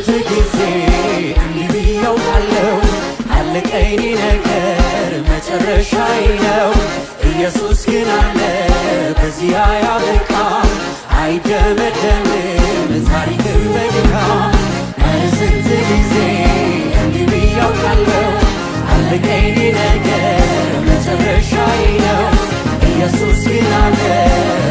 ስንት ጊዜ እንዲህ ብዬው አለው አለቀኝ ነገር መጨረሻዬ ነው። ኢየሱስ ግን አለ በዚህ አያበቃም አይደመደምም ታሪክም በድካም። ስንት ጊዜ እንዲህ ብዬው አለው አለቀኝ ነገር መጨረሻዬ ነው። ኢየሱስ ግን አለ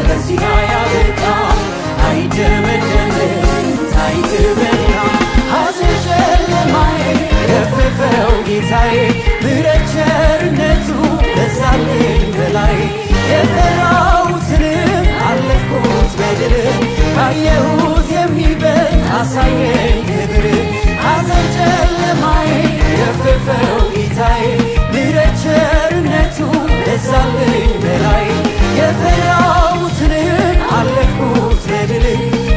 በዚህ አያበቃም አይደመደምም ታሪክም በድካም። ሐዘን ጨለማዬ ገፈፈው ጌታዬ ምሕረት ቸርነቱ በዛልኝ በላይ የፈራሁትንም አለፍኩት በድል ካየሁት የሚበልጥ አሳየኝ ክብር። ሐዘን ጨለማዬ ገፈፈው ጌታዬ ምሕረት ቸርነቱ በዛልኝ በላይ የፈራሁትንም አለፍኩት በድል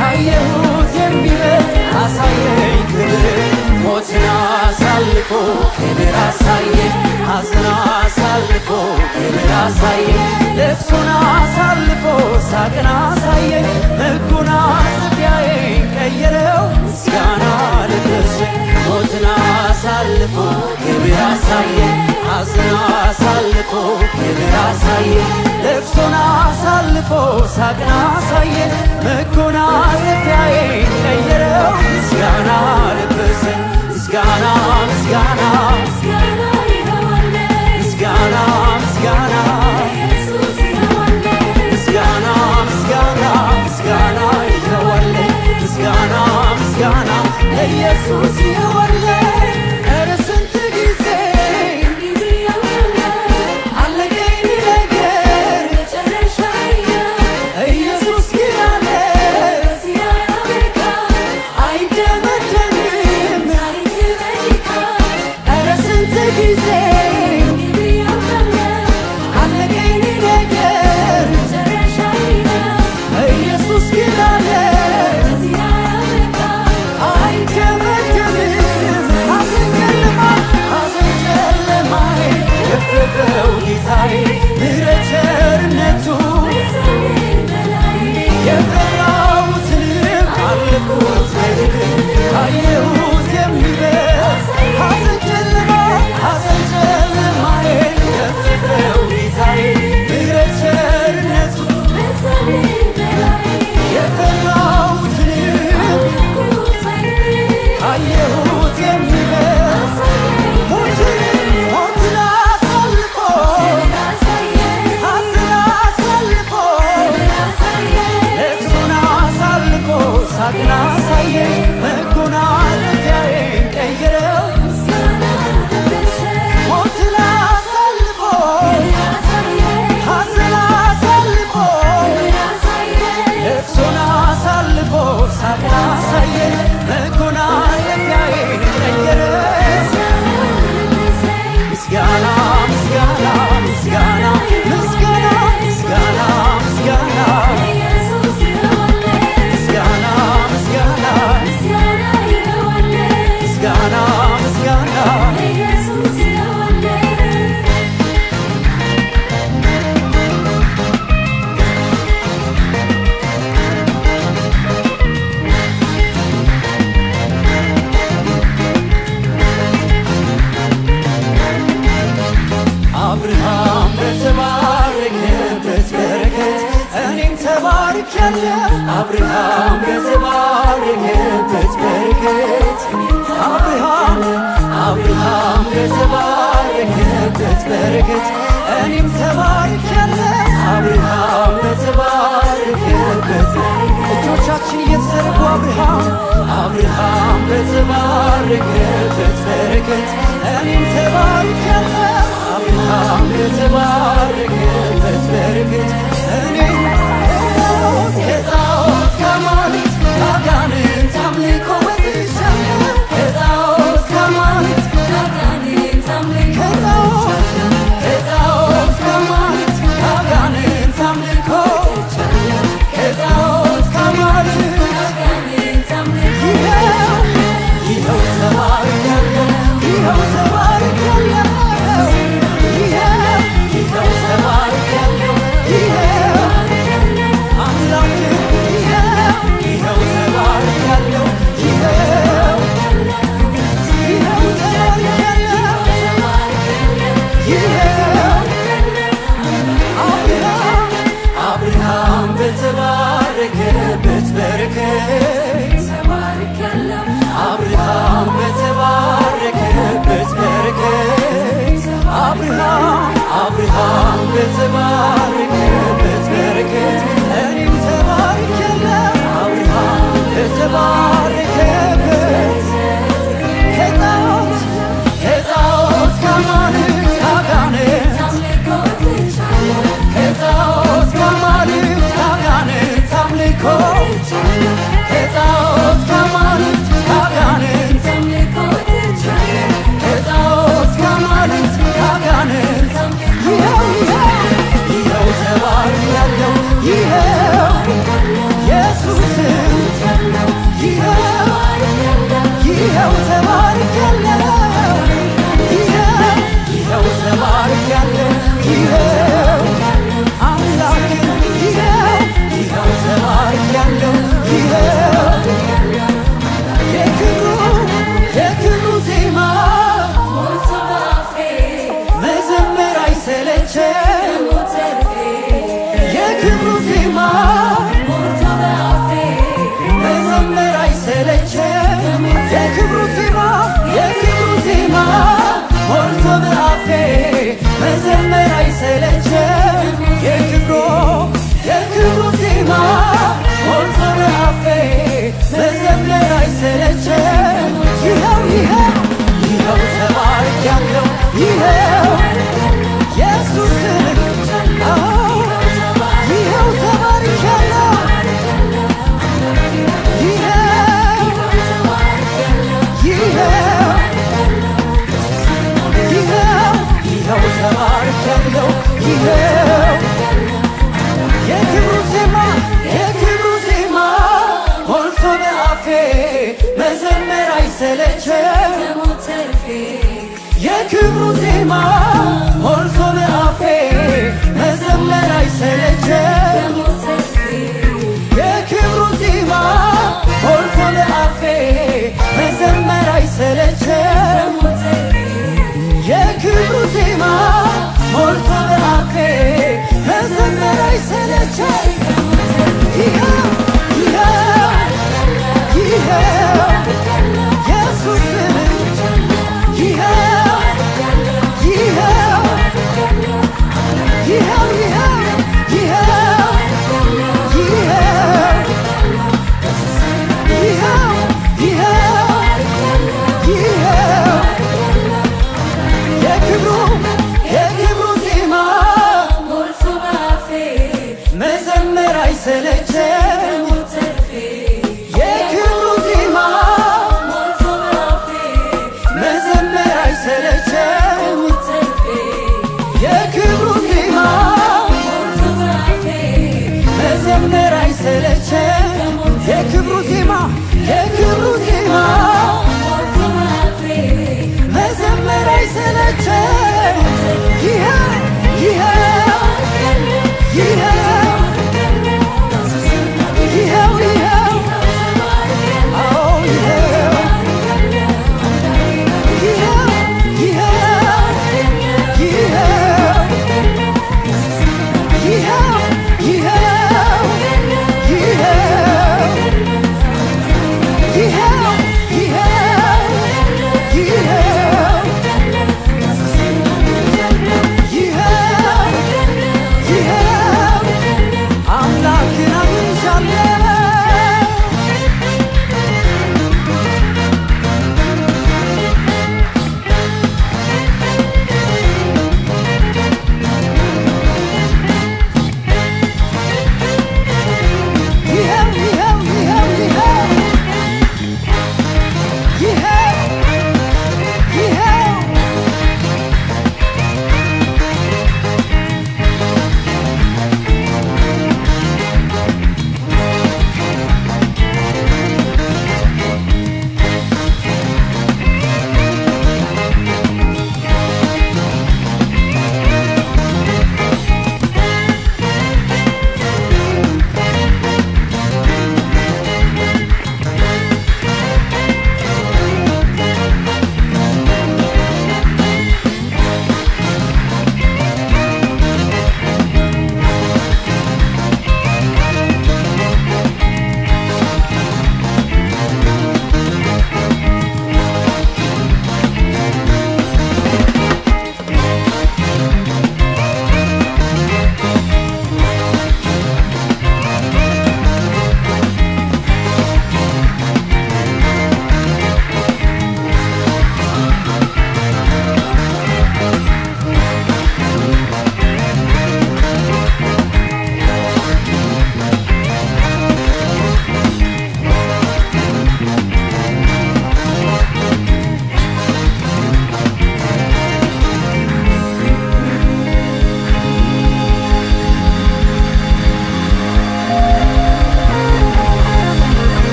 ካየሁት የሚበልጥ አሳየኝ ክብር። ሞትን አሳልፎ ክብር አሳየኝ ሐዘን አሳልፎ ክብር አሳየኝ ልቅሶን አሳልፎ ሳቅን አሳየኝ መጎናጸፊያዬን ቀየረው ምስጋና ለበሰኝ። ሞትን አሳልፎ ክብር አሳየኝ ሐዘን አሳልፎ ክብር አሳየኝ ልቅሶን አሳልፎ ሳቅን አሳየኝ መጎናጸፊያዬን ቀየረው ምስጋና ለበሰኝ። ምስጋና ምስጋና ምስጋና ምስጋና ምስጋና ምስጋና ምስጋና ይገባል ምስጋና ምስጋና ለኢየሱስ ይገባል። ኧረ ስንት ጊዜ አለቀኝ ነገር ኢየሱስ ግን አለ አይደመደምም። ኧረ ስንት ጊዜ አለቀኝ ነገር ኢየሱስ ግን አለ አይደመደምም። ሐዘን ጨለማዬ ገፈፈው ጌታዬ ምሕረት ቸርነቱ የፈራሁትንም አለፍኩት በድል ካየሁት የሚበልጥ ሐዘን ጨለማዬ ገፈፈው ጌታዬ ምሕረት ቸርነቱ የፈራሁትንም ካየሁት የሚበልጥ ሞትን አሳልፎ ሐዘን አሳልፎ ልቅሶን አሳልፎ ሳቅን አሳየኝ መጎናጸፊያዬን ቀየረው ሞትን አሳልፎ ሐዘን አሳልፎ ልቅሶን አሳልፎ ሳቅን አሳየኝ መጎናጸፊያዬን ቀየረው። ምስጋና ምስጋና ምስጋና ምስጋና ምስጋና ምስጋና ምስጋና ምስጋና ምስጋና ምስጋና አብርሃም በተባረከበት በረከት እኔም ተባርኬያለሁ። አብርሃም በተባረከበት በረከት አብርሃም በተባረከበት በረከት እኔም ተባርኬያለሁ። አብርሃም በተባረከበት እጆቻችን እየተዘረጉ አብርሃም በተባረከበት በረከት እኔም ተባርኬያለሁ። አብርሃም በተባረከበት በረከት እኔም ከጣዖት ከአማልክት ከአጋንንት አምልኮ ወጥቻለሁ። ከጣዖት ከአማልክት ከአጋንንት አምልኮ ከጣዖት ከአማልክት ከአጋንንት አምልኮ ከጣዖት ከአማልክት ከአጋንንት አምልኮ ይኸው ተባርኬያለሁ። ይኸው ተባርኬያለሁ። ይኸው ተባርኬያለሁ። መዘመር አይሰለቸኝ የክብሩ ዜማ ሞልቶ በአፌ መዘመር አይሰለቸኝ የክብሩ ዜማ ሞልቶ በአፌ መዘመር አይሰለቸኝ የክብሩ ዜማ ሞልቶ በአፌ መዘመር አይሰለቸኝ ይኸው ኢየሱስ የክብሩ ዜማ መዘመር አይሰለቸኝ የክብሩ ዜማ መዘመር አይሰለቸኝ የክብሩ ዜማ መዘመር አይሰለቸኝ የክብሩ ዜማ